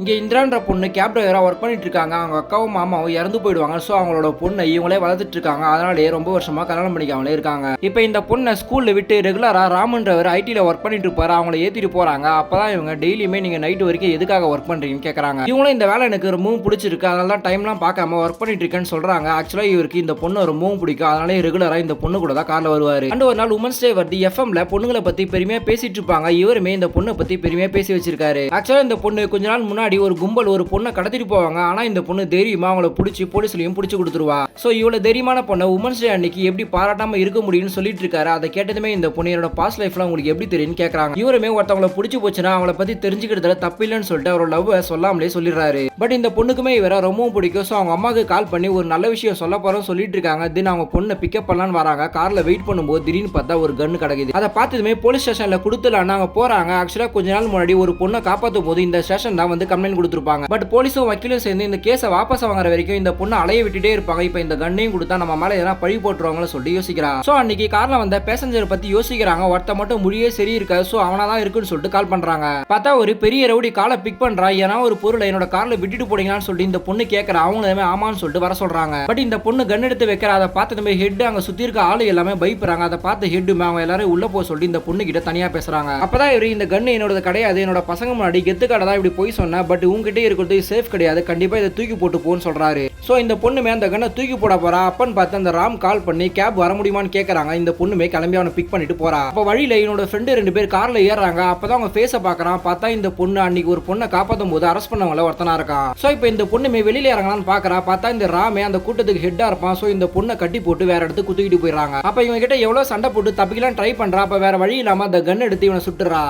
இங்க இந்திரான்ற பொண்ணு கேப் டிரைவரா ஒர்க் பண்ணிட்டு இருக்காங்க. அவங்க அக்காவும் மாமாவும் இறந்து போயிடுவாங்க. சோ அவங்களோட பொண்ணை இவங்களே வளர்த்துட்டு இருக்காங்க. அதனாலேயே ரொம்ப வருஷமா கல்யாணம் பண்ணிக்காமலே இருக்காங்க. இப்போ இந்த பொண்ணை ஸ்கூல்ல விட்டு ரெகுலரா ராமன்றவர் ஐடில ஒர்க் பண்ணிட்டு இருப்பாரு. அவங்கள ஏத்திட்டு போறாங்க. அப்பதான் இவங்க டெய்லியுமே நீங்க நைட் வரைக்கும் எதுக்காக ஒர்க் பண்றீங்கன்னு கேக்குறாங்க. இவங்களும் இந்த வேலை எனக்கு ரொம்பவும் பிடிச்சிருக்கு, அதனால தான் டைம்லாம் பார்க்காம ஒர்க் பண்ணிட்டு இருக்கேன்னு சொல்றாங்க. ஆக்சுவலா இவருக்கு இந்த பொண்ணு ரொம்பவும் பிடிக்கும். அதனால ரெகுலரா இந்த பொண்ணு கூட தான் கார்ல வருவாரு. அண்ட் ஒரு நாள் உமன்ஸ் டே வருது. எஃப்எம்ல பொண்ணுங்களை பத்தி பெருமையா பேசிட்டு இருப்பாங்க. இவருமே இந்த பொண்ணை பத்தி பெருமையா பேசி வச்சிருக்காரு. ஆக்சுவலா இந்த பொண்ணு கொஞ்ச நாள் முன்னாடி ஒரு கும்பல் ஒரு பொண்ணை கடத்திட்டு போவாங்க. ஆனா இந்த பொண்ணு தைரியமா அவங்கள பிடிச்சி போலீஸ்லயும் பிடிச்சு கொடுத்துருவா. சோ இவ்வளவு தைரியமான பொண்ணை உமன்ஸ் டே அன்னைக்கு எப்படி பாராட்டாம இருக்க முடியும்னு சொல்லிட்டு இருக்காரு. அதை கேட்டதுமே இந்த பொண்ணு என்னோட பாஸ்ட் லைஃப்ல உங்களுக்கு எப்படி தெரியும்னு கேக்குறாங்க. இவருமே ஒருத்தவங்களை பிடிச்சி போச்சுன்னா அவங்கள பத்தி தெரிஞ்சுக்கிறதுல தப்பு இல்லைன்னு சொல்லிட்டு அவரோட லவ் சொல்லாமலே சொல்லிடுறாரு. பட் இந்த பொண்ணுக்குமே இவரை ரொம்பவும் பிடிக்கும். சோ அவங்க அம்மாவுக்கு கால் பண்ணி ஒரு நல்ல விஷயம் சொல்ல போறோம் சொல்லிட்டு இருக்காங்க. தின் அவங்க பொண்ணை பிக்கப் பண்ணலான்னு வராங்க. கார்ல வெயிட் பண்ணும்போது திடீர்னு பார்த்தா ஒரு கன்னு கிடைக்குது. அதை பார்த்ததுமே போலீஸ் ஸ்டேஷன்ல கொடுத்துலான்னு அவங்க போறாங்க. ஆக்சுவலா கொஞ்ச நாள் முன்னாடி ஒரு பொண்ணை காப்பாற்றும் போது இந்த ஸ்டேஷன் தான் வந்து கம்ப்ளைண்ட் கொடுத்துருப்பாங்க. பட் போலீஸும் வக்கீலும் சேர்ந்து இந்த கேஸை வாபஸ் வாங்குற வரைக்கும் இந்த பொண்ணை அலைய விட்டுட்டே இருப்பாங்க. இப்போ இந்த கண்ணையும் கொடுத்தா நம்ம மேல எதனா பழி போட்டுருவாங்கன்னு சொல்லி யோசிக்கிறாங்க. சோ அன்னைக்கு கார்ல வந்த பேசஞ்சர் பத்தி யோசிக்கிறாங்க. ஒருத்த மட்டும் முடியே சரி இருக்காது. சோ அவனாதான் இருக்குன்னு சொல்லிட்டு கால் பண்றாங்க. பார்த்தா ஒரு பெரிய ரவுடி காலை பிக் பண்றான். ஏன்னா ஒரு பொருளை என்னோட கார்ல விட்டுட்டு போனீங்களான்னு சொல்லிட்டு இந்த பொண்ணு கேட்கறா. அவங்களுமே ஆமான்னு சொல்லிட்டு வர சொல்றாங்க. பட் இந்த பொண்ணு கன் எடுத்து வைக்கிற. அதை பார்த்ததுமே ஹெட் அங்க சுத்தி இருக்க ஆளு எல்லாமே பயப்படுறாங்க. அதை பார்த்து ஹெட்டுமே அவங்க எல்லாரும் உள்ள போக சொல்லி இந்த பொண்ணு கிட்ட தனியா பேசுறாங்க. அப்பதான் இவரு இந்த கன் என்னோட கிடையாது, என்னோட பசங்க முன்னாடி கெத்துக்காட தான் இப்படி போய் சொன்ன, பட் உங்ககிட்ட இருக்கிறது சேஃப் கிடையாது, கண்டிப்பா இதை தூக்கி போட்டு போன்னு சொல்றாரு. சோ இந்த பொண்ணுமே அந்த கண்ணை தூக்கி போட போறா. அப்பன்னு பார்த்து அந்த ராம் கால் பண்ணி கேப் வர முடியுமான்னு கேட்கறாங்க. இந்த பொண்ணுமே கிளம்பி அவனை பிக் பண்ணிட்டு போறா. அப்ப வழியில என்னோட ஃப்ரெண்டு 2 பேர் கார்ல ஏறாங்க. அப்பதான் அவங்க ஃபேஸை பாக்குறான். பார்த்தா இந்த பொண்ணு அன்னைக்கு ஒரு பொண்ணை காப்பாற்றும் போது அரெஸ்ட் பண்ணவங்கள ஒருத்தனா இருக்கான். சோ இப்போ இந்த பொண்ணுமே வெளியில இறங்கலான்னு பாக்குறா. பார்த்தா இந்த ராமே அந்த கூட்டத்துக்கு ஹெட்டா இருப்பான். சோ இந்த பொண்ணை கட்டி போட்டு வேற இடத்துக்கு குத்திக்கிட்டு போயிடுறாங்க. அப்ப இவங்க கிட்ட எவ்வளவு சண்டை போட்டு தப்பிக்கலாம் ட்ரை பண்றா. அப்ப வேற வழி இல்லாம அந்த கன் எடுத்து இவனை சுட்டுறா.